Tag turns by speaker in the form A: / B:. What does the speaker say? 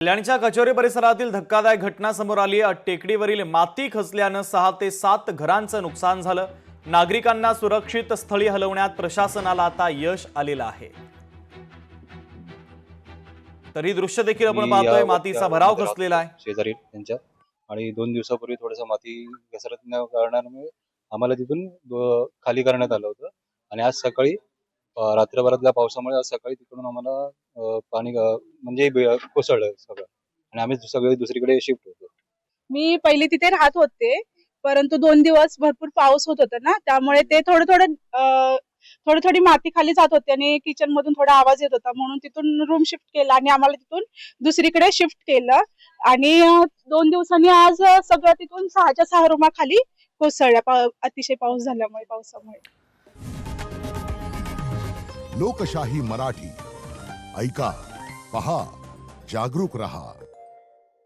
A: कल्याणच्या कचोरी परिसरातील धक्कादायक घटना समोर आली आहे। टेकडीवरील माती खचल्याने 6 ते 7 घरांचं नुकसान झालं। नागरिकांना सुरक्षित स्थळी हलवण्यात प्रशासनाला आता यश आलेलं आहे। तरी दृश्य देखील आपण पाहतोय, मातीचा भराव खचलेला आहे
B: शेजारी त्यांच्या। आणि 2 दिवसापूर्वी थोडंसं माती घसरत न कारणामुळे आम्हाला तिथून खाली करण्यात आलं होतं। आणि आज सकाळी रात्रभरातल्या पावसामुळे आज सकाळी तिकडून आम्हाला पाणी म्हणजे कोसळलं सगळं आणि आम्ही सगळे दुसरीकडे शिफ्ट होतो।
C: मी पहिले तिथे राहत होते, परंतु 2 दिवस भरपूर पाऊस होत होता ना, त्यामुळे ते थोडी माती खाली जात होती आणि किचन मधून थोडा आवाज येत होता, म्हणून तिथून रूम शिफ्ट केला आणि आम्हाला तिथून दुसरीकडे शिफ्ट केलं। आणि 2 दिवसांनी आज सगळं तिथून 6च्या 6 रूमा खाली कोसळल्या अतिशय पाऊस झाल्यामुळे, पावसामुळे।
D: लोकशाही मराठी ऐका, पहा, जागरूक रहा।